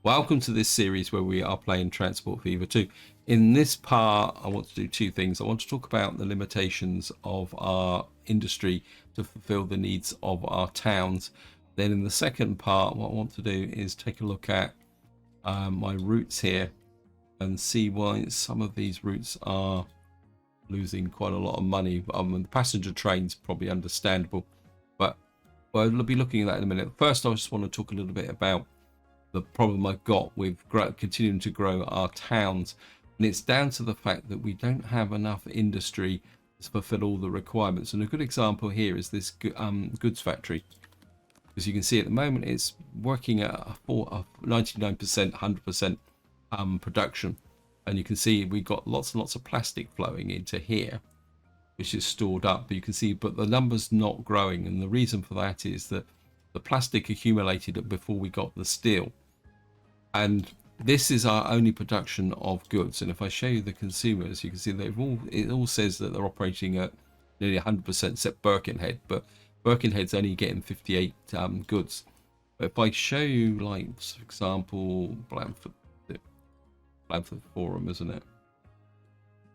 Welcome to this series where we are playing Transport Fever 2. In this part, I want to do two things. I want to talk about the limitations of our industry to fulfill the needs of our towns. Then in the second part, what I want to do is take a look at my routes here and see why some of these routes are losing quite a lot of money. The passenger train's probably understandable, but we'll be looking at that in a minute. First, I just want to talk a little bit about the problem I've got with continuing to grow our towns, and it's down to the fact that we don't have enough industry to fulfill all the requirements. And a good example here is this goods factory. As you can see at the moment, it's working at a 99%, 100% production, and you can see we've got lots and lots of plastic flowing into here, which is stored up. But you can see, but the number's not growing, and the reason for that is that the plastic accumulated before we got the steel. And this is our only production of goods. And if I show you the consumers, you can see that it all says that they're operating at nearly 100%, except Birkenhead. But Birkenhead's only getting 58 goods. But if I show you, like, for example, Blandford Forum, isn't it?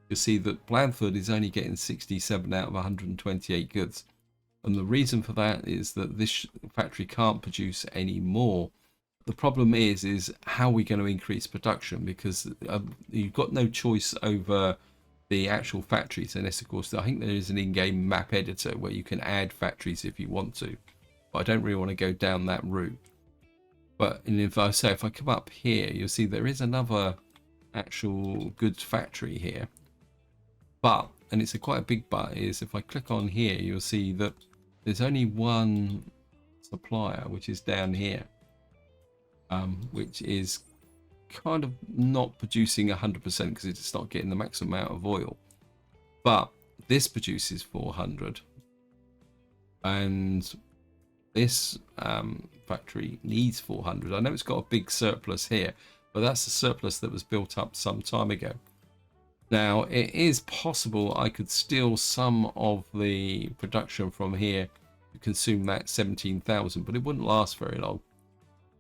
You see that Blandford is only getting 67 out of 128 goods. And the reason for that is that this factory can't produce any more. The problem is how are we going to increase production, because you've got no choice over the actual factories. And this, of course, I think there is an in-game map editor where you can add factories if you want to, but I don't really want to go down that route. But if I come up here, you'll see there is another actual goods factory here, and it's quite a big but, is if I click on here, you'll see that there's only one supplier, which is down here, which is kind of not producing 100% because it's not getting the maximum amount of oil. But this produces 400, and this factory needs 400. I know it's got a big surplus here, but that's a surplus that was built up some time ago. Now, it is possible I could steal some of the production from here to consume that 17,000, but it wouldn't last very long.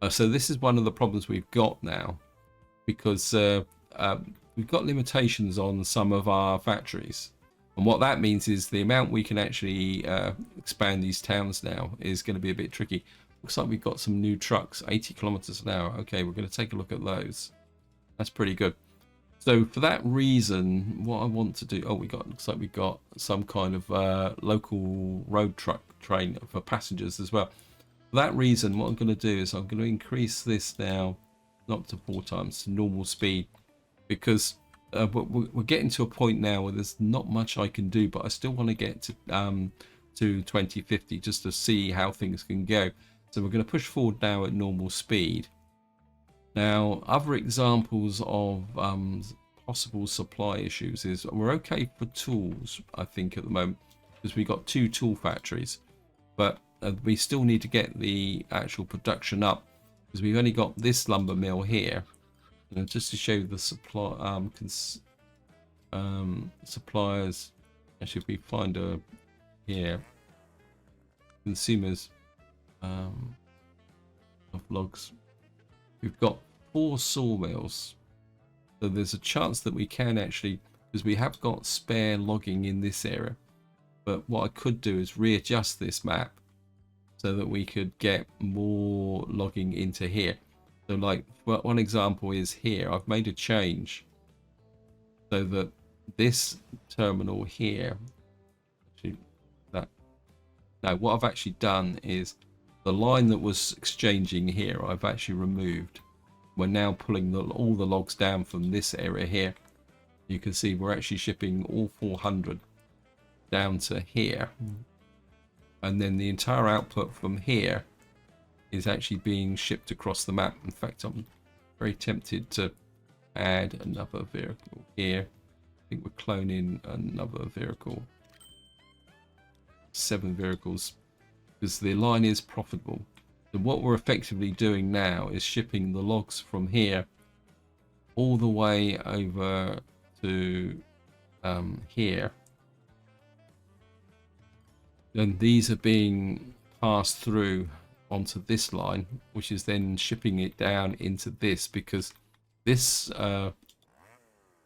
So this is one of the problems we've got now, because we've got limitations on some of our factories. And what that means is the amount we can actually expand these towns now is going to be a bit tricky. Looks like we've got some new trucks, 80 kilometers an hour. Okay, we're going to take a look at those. That's pretty good. So for that reason, what I want to do, looks like we got some kind of local road truck train for passengers as well. For that reason, what I'm going to do is I'm going to increase this now, not to 4 times, to normal speed, because we're getting to a point now where there's not much I can do, but I still want to get to 2050 just to see how things can go. So we're going to push forward now at normal speed. Now, other examples of possible supply issues is we're okay for tools, I think, at the moment, because we've got 2 tool factories, but we still need to get the actual production up, because we've only got this lumber mill here. And just to show you the supply suppliers, actually, if we find here, consumers of logs, we've got 4 sawmills, so there's a chance that we can actually, because we have got spare logging in this area. But what I could do is readjust this map so that we could get more logging into here. So, like, one example is here. I've made a change so that this terminal here, actually, what I've actually done is the line that was exchanging here, I've actually removed. We're now pulling all the logs down from this area here. You can see we're actually shipping all 400 down to here. And then the entire output from here is actually being shipped across the map. In fact, I'm very tempted to add another vehicle here. I think we're cloning another vehicle. 7 vehicles, because the line is profitable. So what we're effectively doing now is shipping the logs from here all the way over to here. And these are being passed through onto this line, which is then shipping it down into this, because this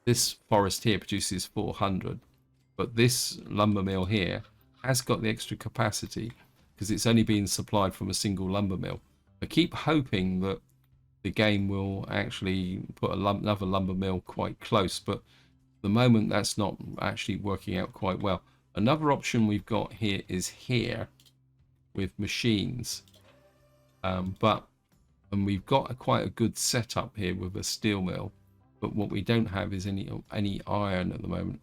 this forest here produces 400, but this lumber mill here has got the extra capacity because it's only being supplied from a single lumber mill. I keep hoping that the game will actually put another lumber mill quite close, but at the moment that's not actually working out quite well. Another option we've got here is here with machines, and we've got quite a good setup here with a steel mill, but what we don't have is any iron at the moment,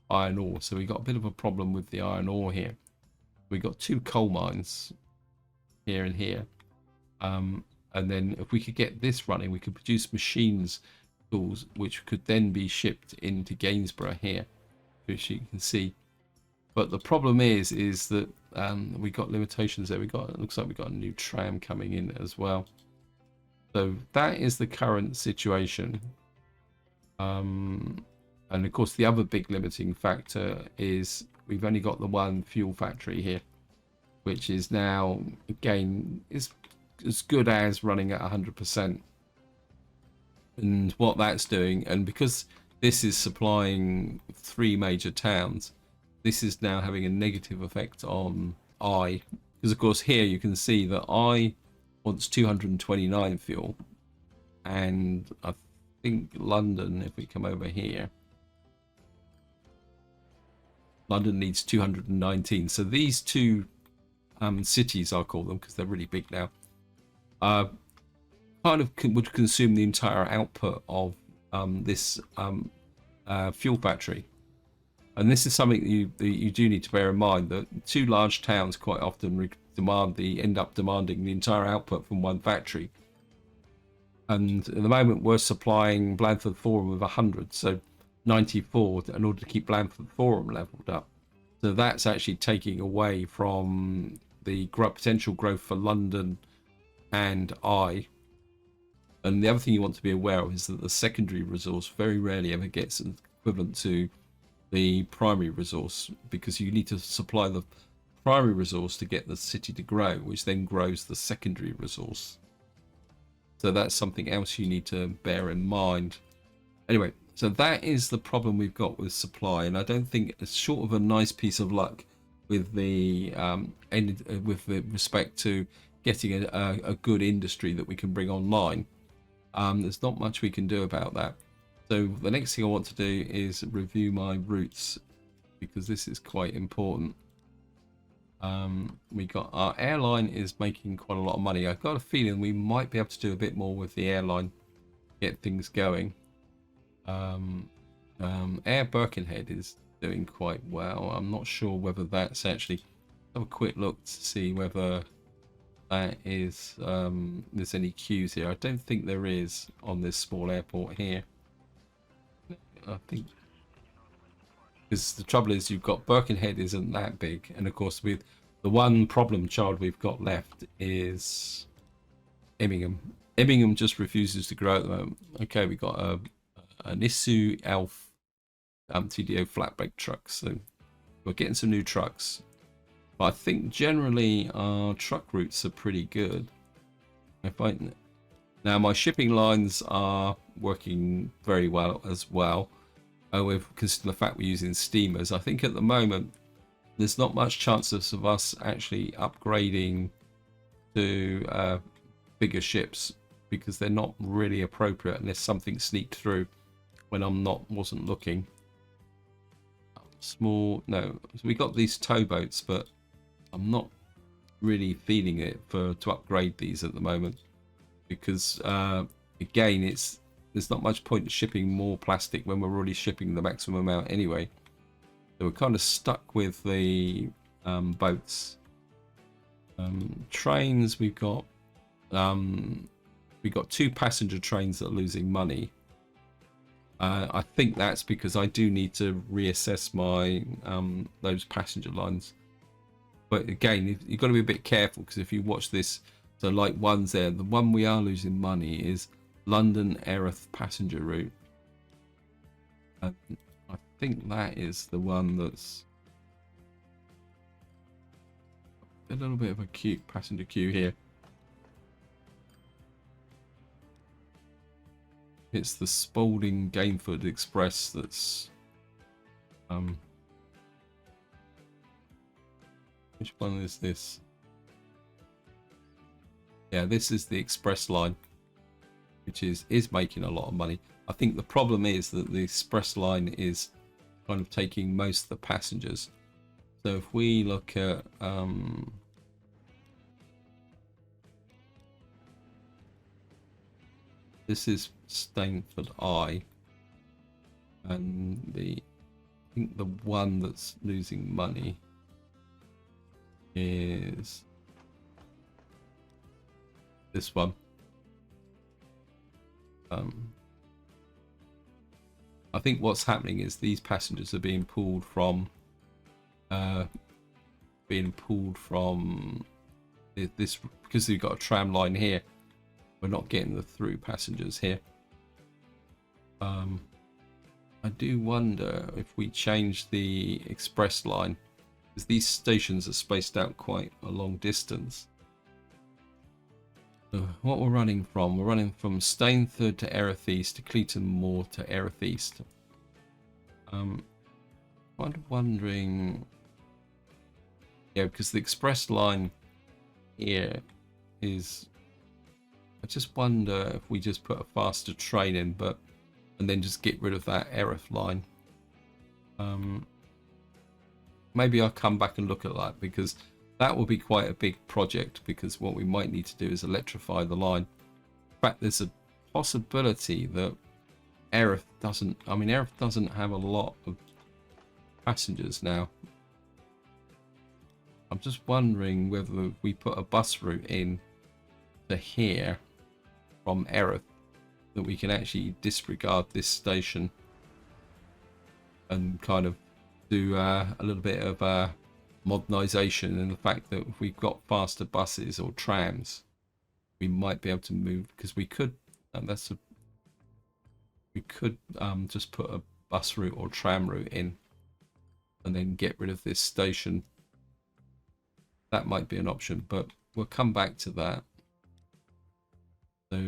iron ore. So we got a bit of a problem with the iron ore here. We got 2 coal mines here and here, and then if we could get this running, we could produce machines tools which could then be shipped into Gainsborough here, which you can see. But the problem is that we got limitations there. It looks like we got a new tram coming in as well. So that is the current situation. And of course, the other big limiting factor is we've only got the one fuel factory here, which is now, again, is as good as running at 100%. And what that's doing, and because this is supplying 3 major towns, this is now having a negative effect on I. Because, of course, here you can see that I wants 229 fuel. And I think London, if we come over here, London needs 219. So these 2 cities, I'll call them because they're really big now, kind of would consume the entire output of this fuel factory. And this is something that you do need to bear in mind, that 2 large towns quite often end up demanding the entire output from one factory. And at the moment we're supplying Blandford Forum with 100, so 94 in order to keep Blandford Forum leveled up. So that's actually taking away from the potential growth for London and I. And the other thing you want to be aware of is that the secondary resource very rarely ever gets equivalent to the primary resource, because you need to supply the primary resource to get the city to grow, which then grows the secondary resource. So that's something else you need to bear in mind. Anyway, so that is the problem we've got with supply, and I don't think it's short of a nice piece of luck with the respect to getting a good industry that we can bring online. There's not much we can do about that. So the next thing I want to do is review my routes, because this is quite important. We got our airline is making quite a lot of money. I've got a feeling we might be able to do a bit more with the airline, get things going. Air Birkenhead is doing quite well. I'm not sure whether that's actually, have a quick look to see whether that is there's any queues here. I don't think there is on this small airport here. I think because the trouble is you've got Birkenhead isn't that big, and of course with the one problem child we've got left is Immingham. Immingham just refuses to grow at the moment. Okay, we got an Issue Elf TDO flatbed trucks, so we're getting some new trucks. But I think generally our truck routes are pretty good. Now my shipping lines are working very well as well. With considering the fact we're using steamers, I think at the moment there's not much chance of us actually upgrading to bigger ships, because they're not really appropriate unless something sneaked through when wasn't looking. So we got these towboats, but I'm not really feeling it to upgrade these at the moment, because again there's not much point in shipping more plastic when we're already shipping the maximum amount anyway. So we're kind of stuck with the boats. Trains, we've got 2 passenger trains that are losing money. I think that's because I do need to reassess my those passenger lines. But again, you've got to be a bit careful, because if you watch this, so like one's there, the one we are losing money is London Erith passenger route. I think that is the one that's a little bit of a cute passenger queue here. It's the Spalding Gainford Express that's which one is this? Yeah, this is the express line, which is making a lot of money. I think the problem is that the express line is kind of taking most of the passengers. So if we look at this is Stainford Eye, and I think the one that's losing money is this one. I think what's happening is these passengers are being pulled from this, because we've got a tram line here. We're not getting the through passengers here. I do wonder if we change the express line, because these stations are spaced out quite a long distance. So what we're running from? We're running from Stainford to Erith East to Cleaton Moor to Erith East. I'm wondering, yeah, because the express line here is, I just wonder if we just put a faster train in, and then just get rid of that Erith line. Maybe I'll come back and look at that, because that will be quite a big project, because what we might need to do is electrify the line. In fact, there's a possibility that Erith doesn't have a lot of passengers now. I'm just wondering whether we put a bus route in to here from Erith, that we can actually disregard this station and kind of do a little bit of modernisation, and the fact that if we've got faster buses or trams, we might be able to move, because we could just put a bus route or tram route in and then get rid of this station. That might be an option, but we'll come back to that. So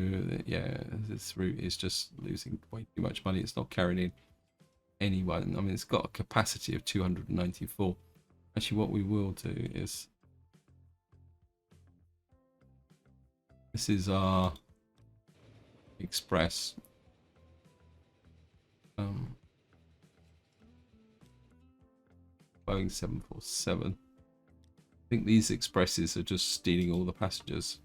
yeah, this route is just losing way too much money. It's not carrying in anyone. I mean, it's got a capacity of 294. Actually, what we will do is, this is our express. Boeing 747. I think these expresses are just stealing all the passengers.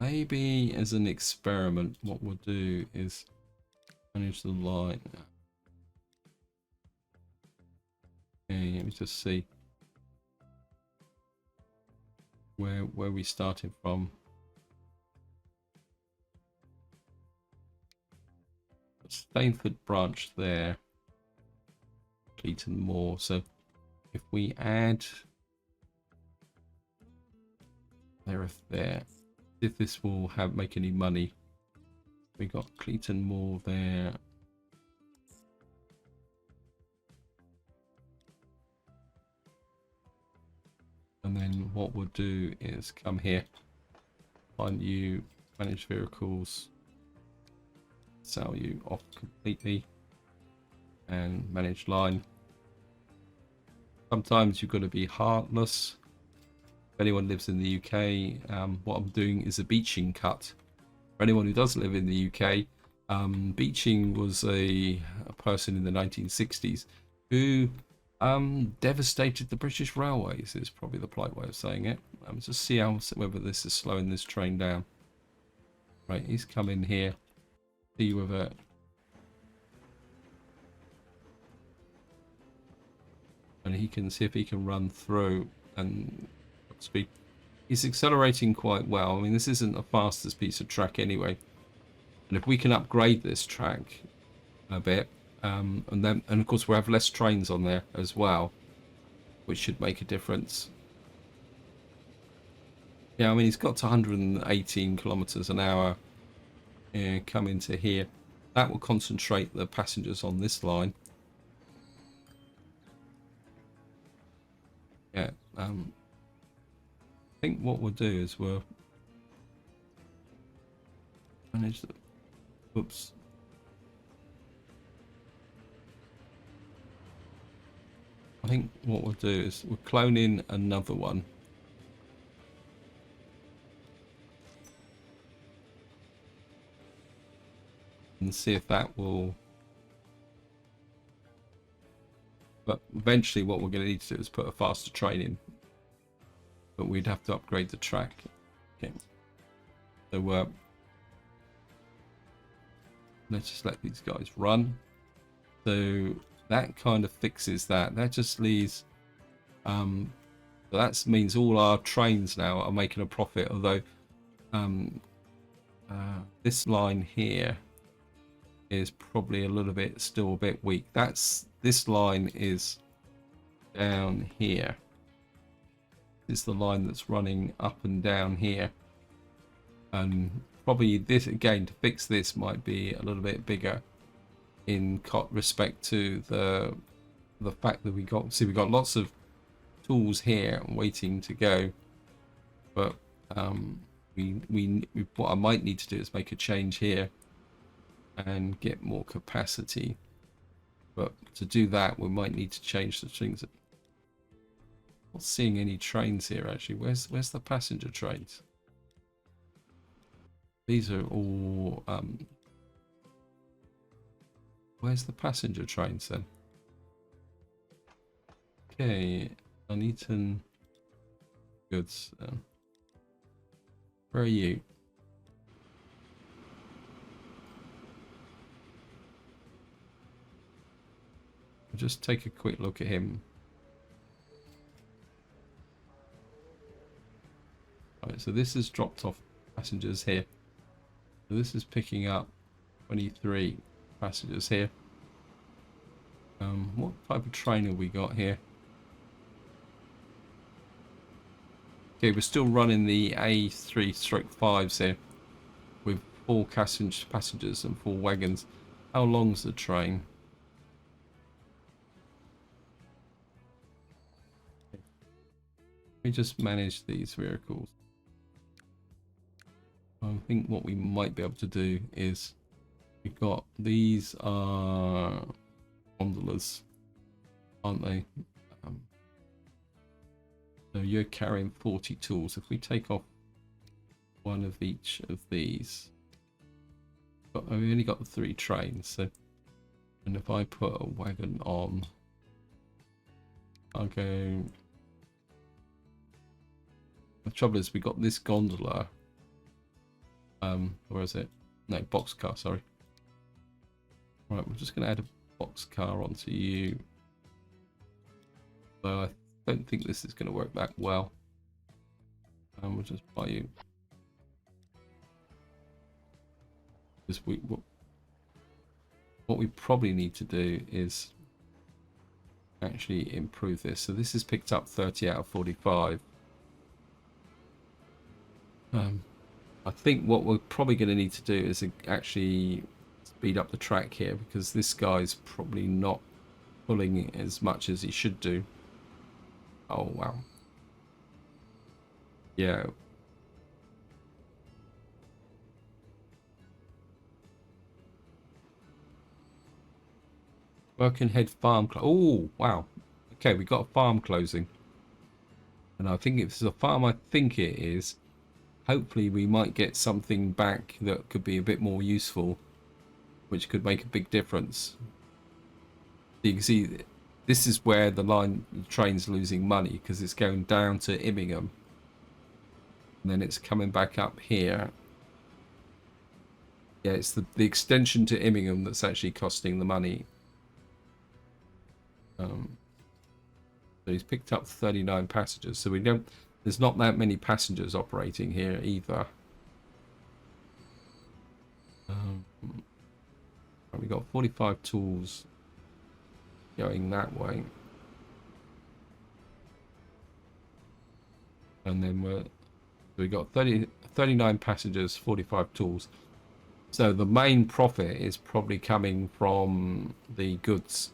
Maybe as an experiment, what we'll do is manage the line. Okay, let me just see where we started from. Stainford branch there, Cleaton Moor. So if we add there, if this will make any money. We got Cleaton Moor there. And then what we'll do is come here, find you, manage vehicles, sell you off completely, and manage line. Sometimes you've got to be heartless. If anyone lives in the UK, what I'm doing is a beaching cut. For anyone who doesn't live in the UK, Beeching was a person in the 1960s who devastated the British Railways, is probably the polite way of saying it. Just see whether this is slowing this train down. Right, he's come in here. See whether... and he can see if he can run through and speed. He's accelerating quite well. I mean, this isn't the fastest piece of track anyway. And if we can upgrade this track a bit, and of course we'll have less trains on there as well, which should make a difference. Yeah, I mean, he's got to 118 kilometers an hour. Come into here. That will concentrate the passengers on this line. think what we'll do is we'll manage the, whoops. I think what we'll do is we'll clone in another one. And see if that will... But eventually what we're going to need to do is put a faster train in. But we'd have to upgrade the track. Okay. So let's just let these guys run. So that kind of fixes that. That just leaves... so that means all our trains now are making a profit, although this line here is probably a little bit, still a bit weak. This line is down here. This is the line that's running up and down here. And probably this, again, to fix this might be a little bit bigger in respect to the fact that we got lots of tools here waiting to go, but what I might need to do is make a change here and get more capacity. But to do that, we might need to change the things. Not seeing any trains here actually. Where's the passenger trains? These are all where's the passenger trains then? Okay, Nuneaton goods. Where are you? I'll just take a quick look at him. Alright, so this has dropped off passengers here. So this is picking up 23 passengers here. What type of train have we got here? Okay, we're still running the A3/5s here with 4 passengers and 4 wagons. How long's the train? Let me just manage these vehicles. I think what we might be able to do is we've got these are gondolas, aren't they? So you're carrying 40 tools. If we take off one of each of these, but we only got the 3 trains. So, and if I put a wagon on, I'll go. The trouble is we got this gondola. Where is it? No, boxcar, sorry. Right, we're just going to add a boxcar onto you. So I don't think this is going to work that well. And we'll just buy you. Because what we probably need to do is actually improve this. So this has picked up 30 out of 45. I think what we're probably going to need to do is actually speed up the track here, because this guy's probably not pulling as much as he should do. Oh wow. Yeah. Birkenhead farm. Oh wow. Okay, we got a farm closing, and I think if this is a farm, I think it is. Hopefully we might get something back that could be a bit more useful, which could make a big difference. You can see this is where the train's losing money, because it's going down to Immingham and then it's coming back up here. Yeah, it's the extension to Immingham that's actually costing the money. So he's picked up 39 passengers, so there's not that many passengers operating here either. We got 45 tools going that way, and then we got 39 passengers, 45 tools. So the main profit is probably coming from the goods.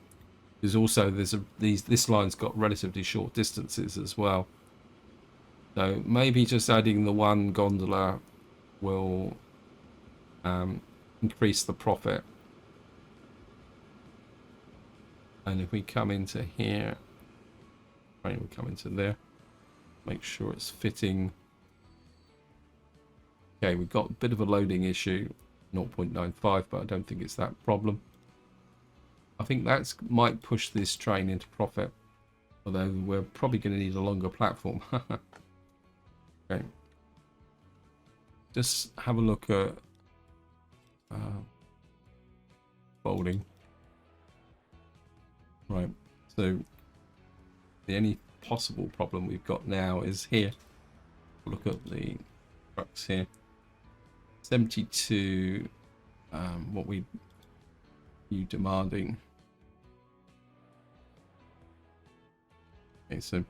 There's also this line's got relatively short distances as well. So maybe just adding the one gondola will increase the profit. And if we come into here, right, we come into there, make sure it's fitting. Okay, we've got a bit of a loading issue, 0.95, but I don't think it's that problem. I think that might push this train into profit, although we're probably going to need a longer platform. Okay, just have a look at folding. Right, so the only possible problem we've got now is here. Look at the trucks here. 72. What you demanding? Okay, so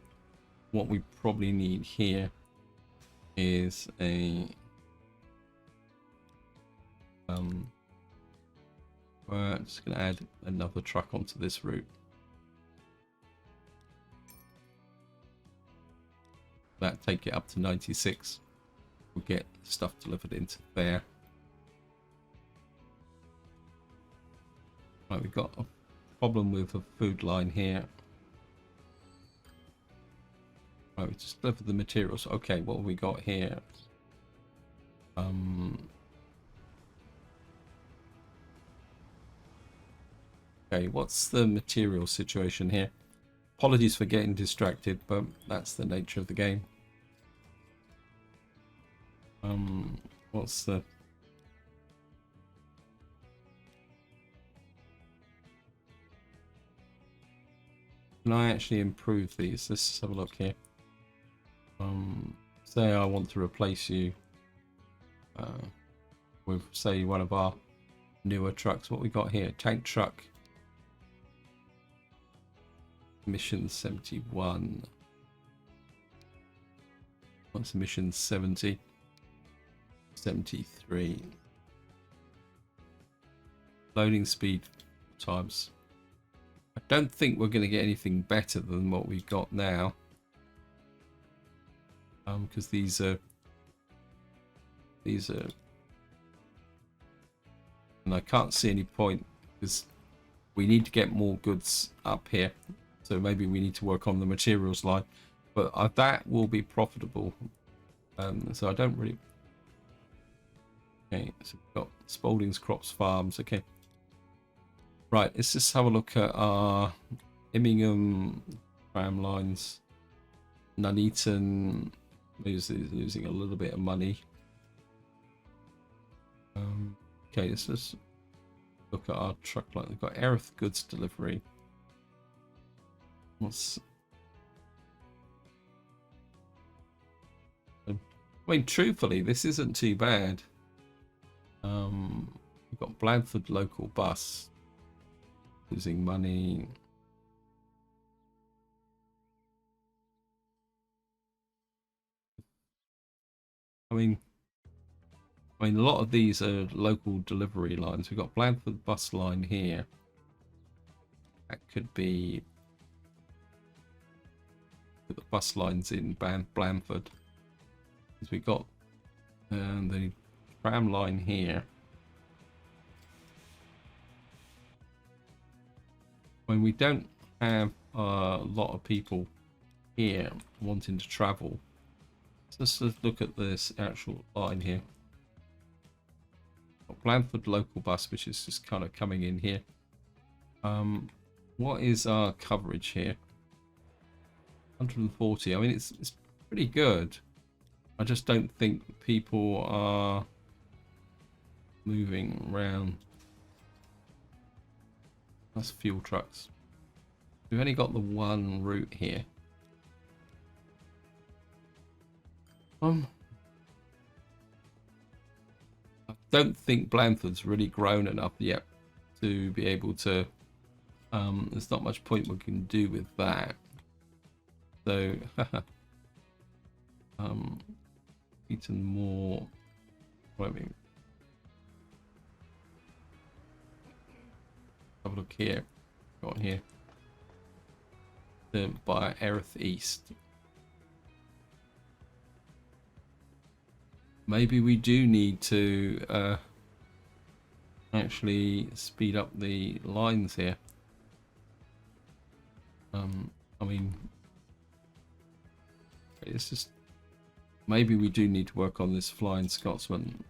what we probably need here is a we're just going to add another truck onto this route. That take it up to 96. We'll get stuff delivered into there. Right, we've got a problem with a food line here. Right, we just delivered the materials. Okay, what have we got here? Okay, what's the material situation here? Apologies for getting distracted, but that's the nature of the game. What's the... Can I actually improve these? Let's have a look here. Say I want to replace you with, say, one of our newer trucks. What we got here? Tank truck. Mission 71. What's mission 70? 73. Loading speed times. I don't think we're going to get anything better than what we've got now. Because these are, and I can't see any point because we need to get more goods up here. So maybe we need to work on the materials line, but that will be profitable. So I don't really. Okay, so we've got Spalding's Crops Farms. Okay, right. Let's just have a look at our Immingham tram lines. Nuneaton is losing a little bit of money. Okay, let's just look at our truck line. We've got Erith goods delivery. I mean, truthfully, this isn't too bad. We've got Blandford local bus losing money. I mean, a lot of these are local delivery lines. We've got Blandford bus line here. That could be the bus lines in Blandford. Because we've got the tram line here. When we don't have a lot of people here wanting to travel, let's just look at this actual line here. Blandford local bus, which is just kind of coming in here. What is our coverage here? 140. I mean, it's pretty good. I just don't think people are moving around. That's fuel trucks. We've only got the one route here. I don't think Blandford's really grown enough yet to be able to. There's not much point we can do with that. So, Eaton more. What I mean, have a look here. Got here. By Erith East. maybe we do need to actually speed up the lines here. I mean, it's just maybe we do need to work on this Flying Scotsman.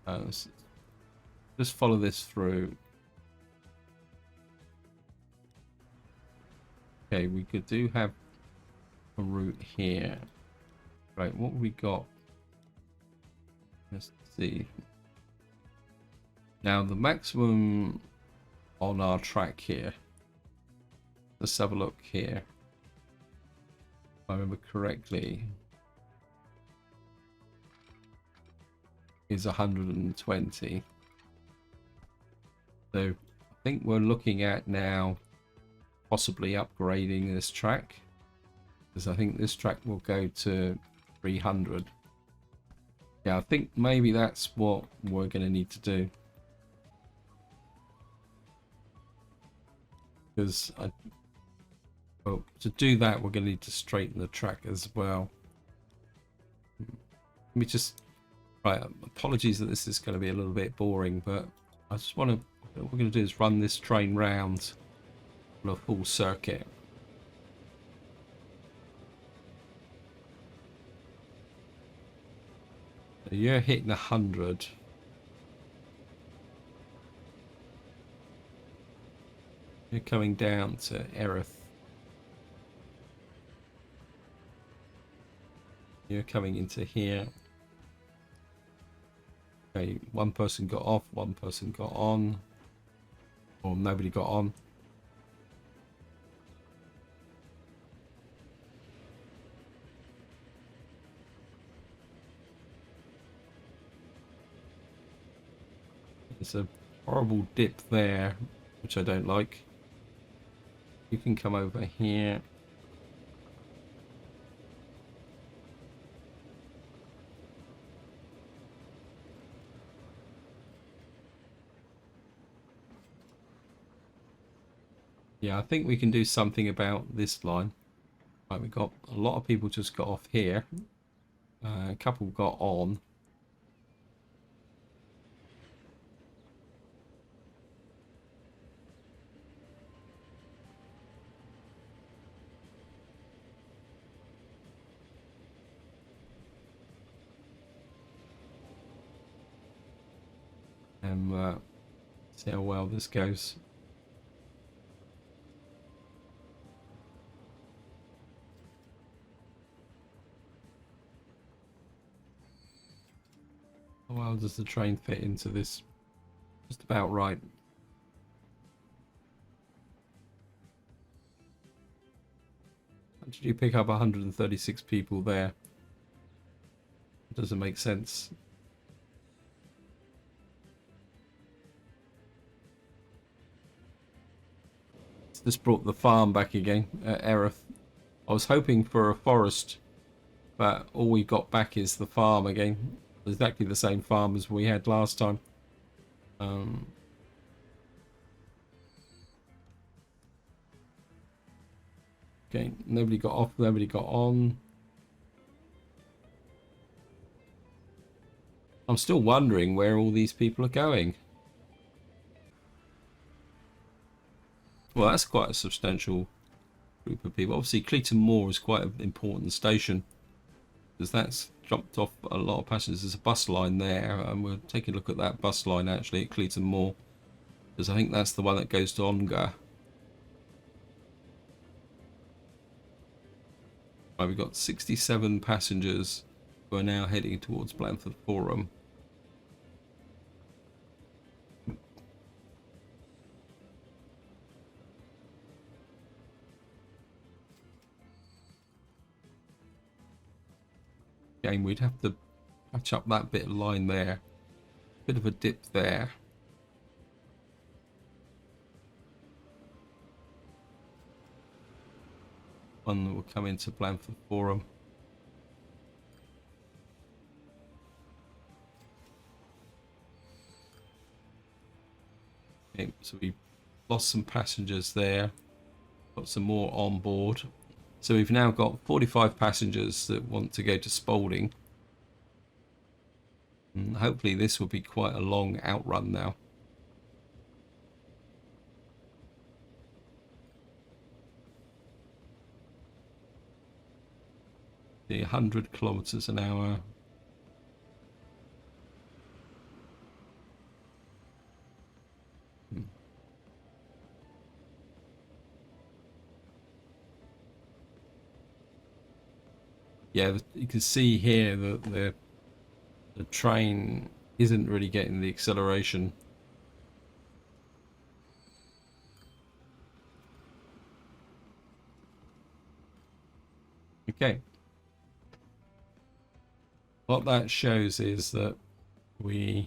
Just follow this through. Okay, we do have a route here. Right, what have we got? Let's see. Now the maximum on our track here. Let's have a look here. If I remember correctly, is 120. So I think we're looking at now possibly upgrading this track, because I think this track will go to 300. Yeah, I think maybe that's what we're going to need to do, because well, to do that we're going to need to straighten the track as well. Let me just, right, apologies that this is going to be a little bit boring, but I just want to, what we're going to do is run this train round on a full circuit. So you're hitting 100. You're coming down to Erith. You're coming into here. Okay, one person got off, one person got on, or nobody got on. There's a horrible dip there, which I don't like. You can come over here. Yeah, I think we can do something about this line. Right, we got a lot of people just got off here. A couple got on. And see how well this goes. How well does the train fit into this? Just about right. How did you pick up 136 people there? It doesn't make sense. This brought the farm back again at Erith. I was hoping for a forest, but all we got back is the farm again. Exactly the same farm as we had last time. Okay, nobody got off, nobody got on. I'm still wondering where all these people are going. Well, that's quite a substantial group of people. Obviously, Cleaton Moor is quite an important station, because that's dropped off a lot of passengers. There's a bus line there, and we'll take a look at that bus line actually at Cleaton Moor, because I think that's the one that goes to Ongar. Right, we've got 67 passengers who are now heading towards Blandford Forum. Again, we'd have to patch up that bit of line there. Bit of a dip there. One that will come into Blandford Forum. Okay, so we lost some passengers there. Got some more on board. So we've now got 45 passengers that want to go to Spalding. And hopefully this will be quite a long outrun now. The 100 kilometers an hour. Yeah, you can see here that the train isn't really getting the acceleration. Okay. What that shows is that we've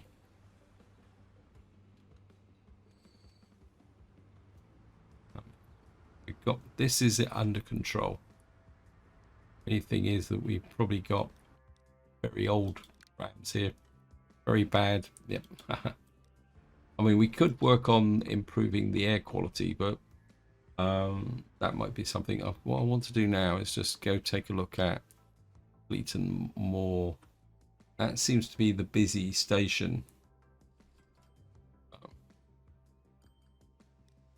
got, this is it under control. Only thing is that we've probably got very old rams here. Very bad. Yep. I mean, we could work on improving the air quality, but that might be something. What I want to do now is just go take a look at Cleaton Moor. That seems to be the busy station.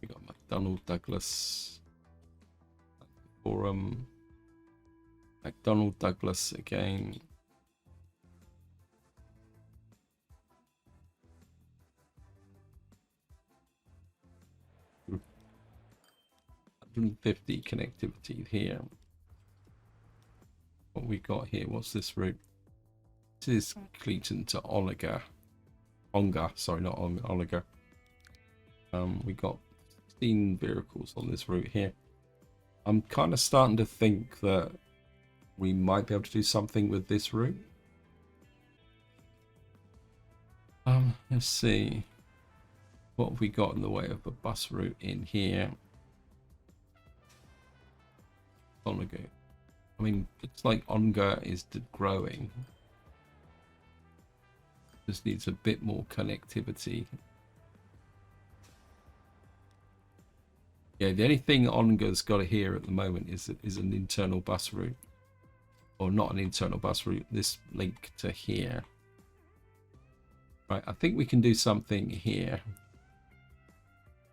We got McDonnell Douglas Forum. McDonnell Douglas again. $150 connectivity here. What we got here? What's this route? This is Cleaton to Ongar. Sorry, not Ongar. We got 16 vehicles on this route here. I'm kind of starting to think that we might be able to do something with this route. Let's see. What have we got in the way of a bus route in here? Ongar. I mean, it's like Ongar is growing. Just needs a bit more connectivity. Yeah, the only thing Ongar's got here at the moment is an internal bus route. Or not an internal bus route, this link to here. Right, I think we can do something here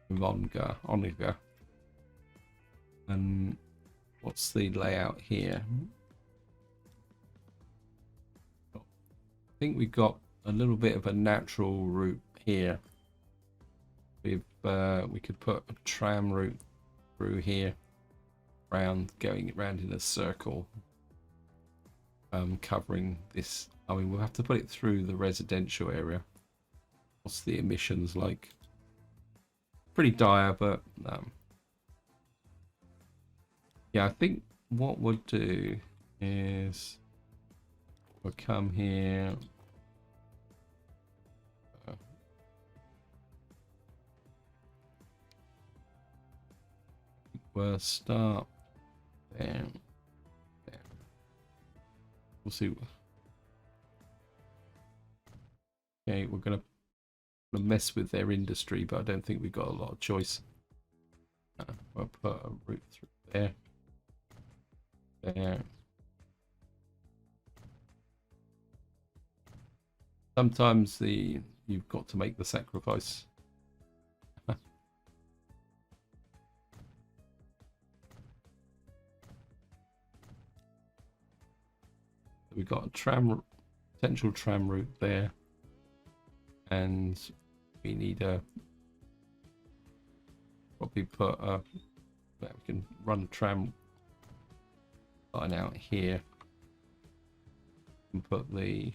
with Ongar. And what's the layout here? I think we've got a little bit of a natural route here. We could put a tram route through here, going around in a circle, covering this. I mean, we'll have to put it through the residential area. What's the emissions like? Pretty dire, but yeah, I think what we'll do is we'll come here. We'll start there. We'll see. Okay, we're gonna mess with their industry, but I don't think we've got a lot of choice. We'll put a route through there. There. Sometimes you've got to make the sacrifice. We've got a potential tram route there, and we need probably put we can run a tram line out here and put the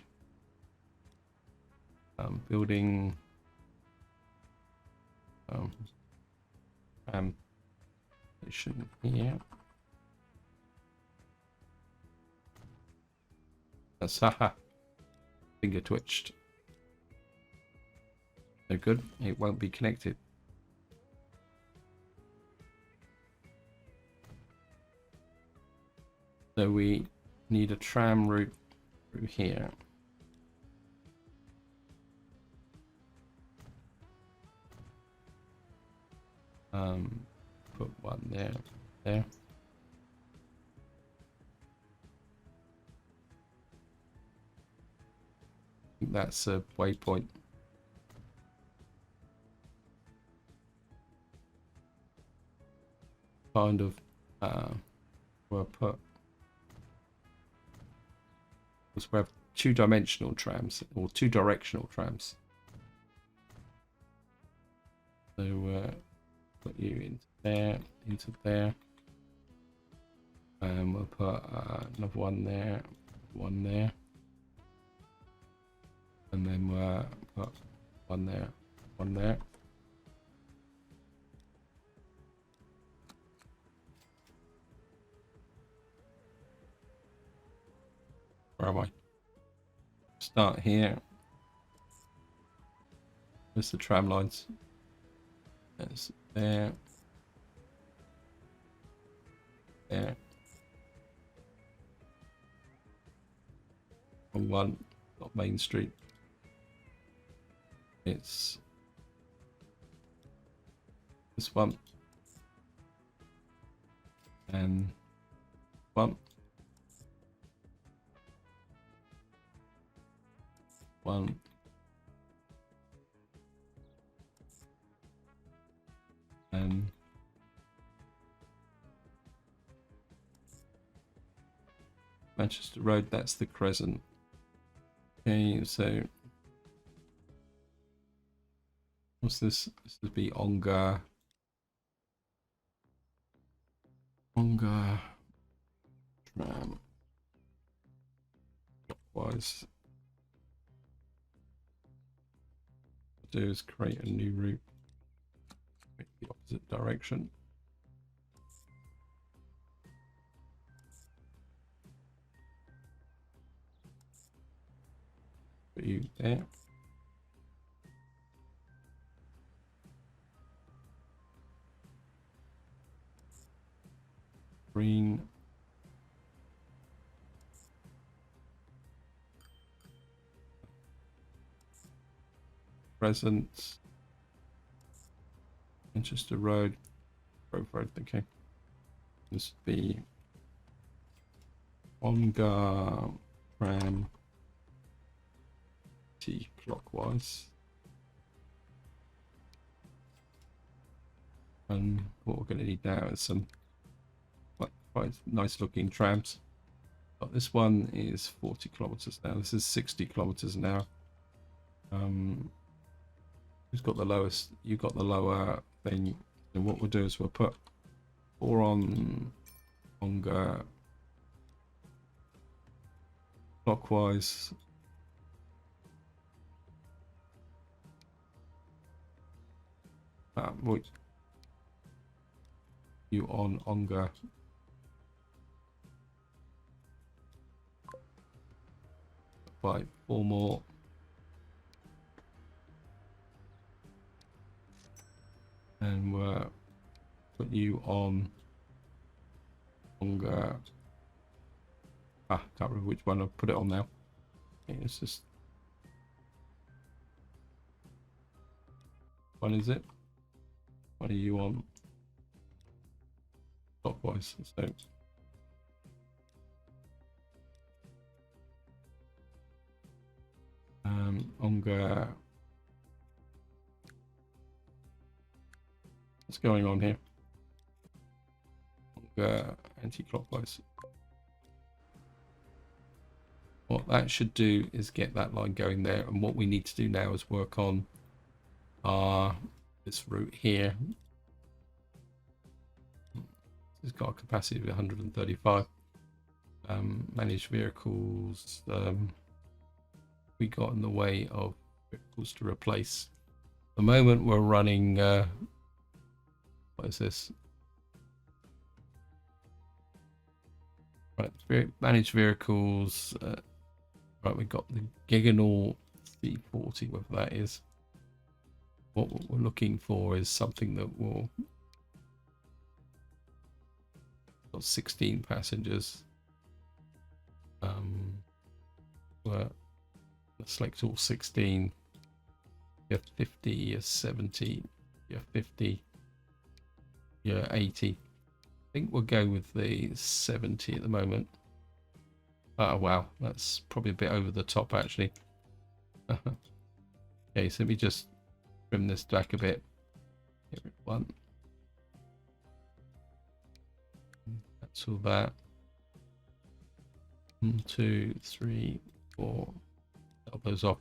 building tram station here. That's finger twitched. No good. It won't be connected. So we need a tram route through here. Put one there. that's a waypoint. Kind of we'll put, because we have two-dimensional trams or two-directional trams. So put you into there, and we'll put another one there, and then we'll put one there. Where am I? Start here. There's the tram lines. There's there. There. On one, not Main Street. It's this one. And one. One. And Manchester Road, that's the Crescent. Okay, so what's this? This would be Ongar tram clockwise. What I'll do is create a new route, make the opposite direction. Put you there. Green. Present. Manchester Road. Road, okay. This would be Ongar tram T clockwise. And what we're going to need now is some quite nice looking trams. But this one is 40 kilometers now. This is 60 kilometers an hour. Who's got the lowest? You got the lower thing. And what we'll do is we'll put 4 on Ongar clockwise. You on Ongar. By 4 more. And we'll put you on Ongar. Can't remember which one I've put it on now. Okay, it's just one, is it? What are you on? Clockwise, so Ongar. What's going on here? Ongar anti-clockwise. What that should do is get that line going there, and what we need to do now is work on this route here. It's got a capacity of 135. Managed vehicles. We got in the way of vehicles to replace. At the moment we're running. What is this? Right, managed vehicles. Right, we got the Giganor C40, whatever that is. What we're looking for is something that will. Got 16 passengers. Well, let's select all 16. You have 50, you have 70, you have 50, you have 80. I think we'll go with the 70 at the moment. Oh wow, that's probably a bit over the top actually. Okay, so let me just trim this back a bit. Here, one. That's all that. 1, 2, 3, 4. Cut those off.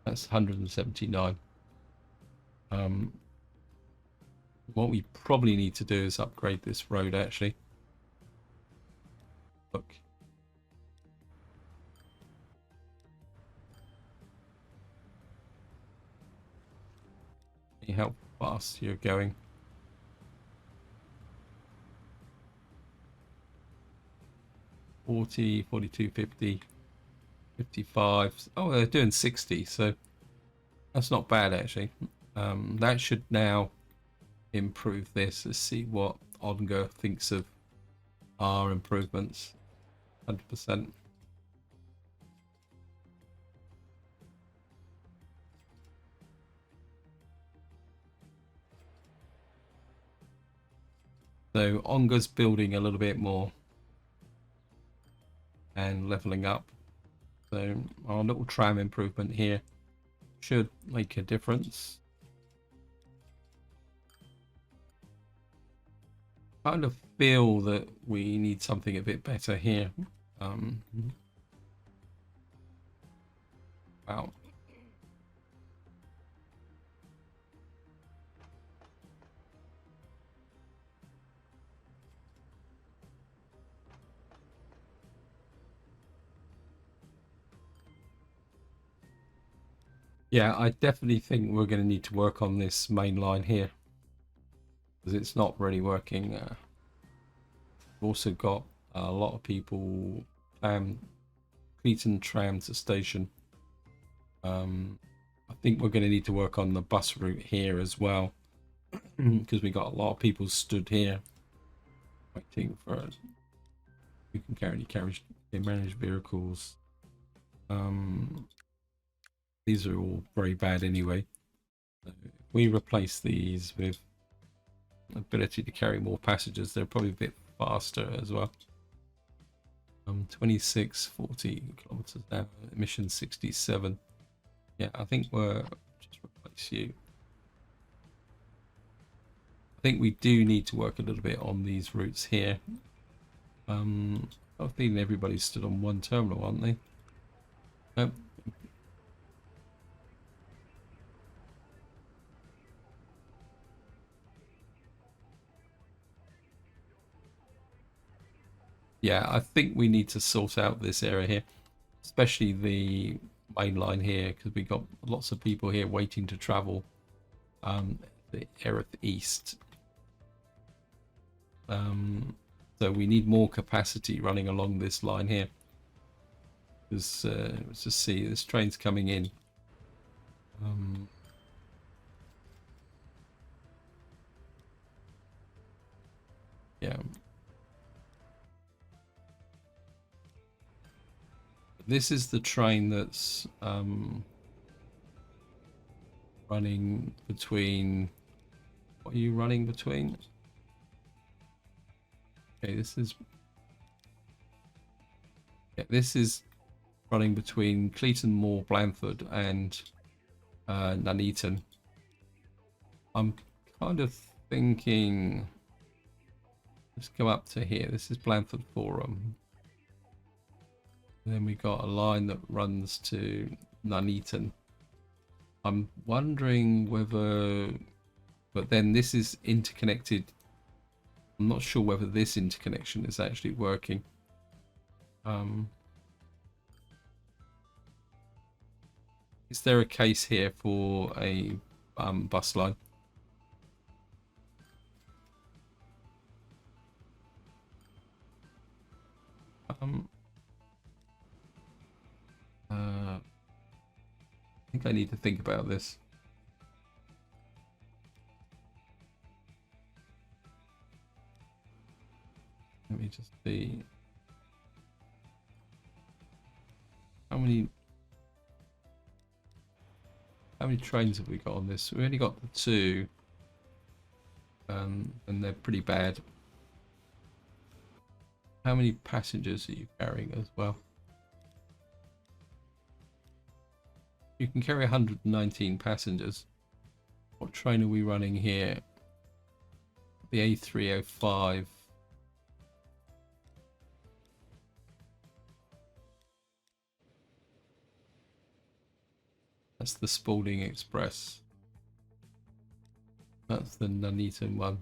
That's 179. What we probably need to do is upgrade this road, actually. Look. See how fast you're going. 40, 42, 50, 55. Oh, they're doing 60, so that's not bad, actually. That should now improve this. Let's see what Onga thinks of our improvements. 100%. So Onga's building a little bit more and leveling up. So our little tram improvement here should make a difference. Kind of feel that we need something a bit better here. Wow. Yeah, I definitely think we're going to need to work on this main line here because it's not really working. We've also got a lot of people Cleaton tram to station. I think we're going to need to work on the bus route here as well because we got a lot of people stood here waiting for us. We can carry managed vehicles. These are all very bad anyway. So if we replace these with ability to carry more passengers, they're probably a bit faster as well. 26, 40 kilometers an hour, emission 67. Yeah, I think we're just replace you. I think we do need to work a little bit on these routes here. I think everybody's stood on one terminal, aren't they? Nope. Yeah, I think we need to sort out this area here, especially the main line here, because we got lots of people here waiting to travel the Erith East. So we need more capacity running along this line here. Because let's just see, this train's coming in. Yeah. This is the train that's running between. What are you running between? Okay, this is. Yeah, this is running between Cleaton Moor, Blandford, and Nuneaton. I'm kind of thinking. Let's go up to here. This is Blandford Forum. And then we got a line that runs to Nuneaton. I'm wondering whether, but then this is interconnected. I'm not sure whether this interconnection is actually working. Is there a case here for a bus line? I think I need to think about this. Let me just see. How many trains have we got on this? We only got the 2. And they're pretty bad. How many passengers are you carrying as well? You can carry 119 passengers. What train are we running here? The A305. That's the Spalding Express. That's the Nuneaton one.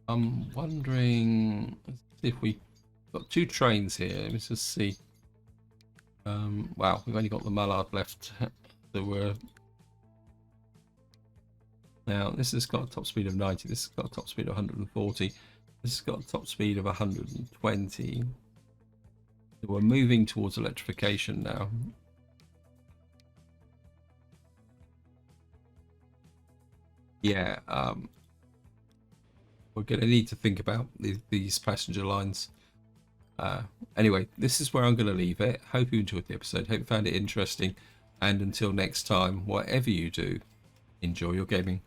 I'm wondering, let's see if we got 2 trains here. Let me just see. Wow, we've only got the Mallard left. Now this has got a top speed of 90. This has got a top speed of 140. This has got a top speed of 120. So we're moving towards electrification now. Yeah, we're going to need to think about these passenger lines. Anyway, this is where I'm going to leave it. Hope you enjoyed the episode. Hope you found it interesting. And until next time, whatever you do, enjoy your gaming.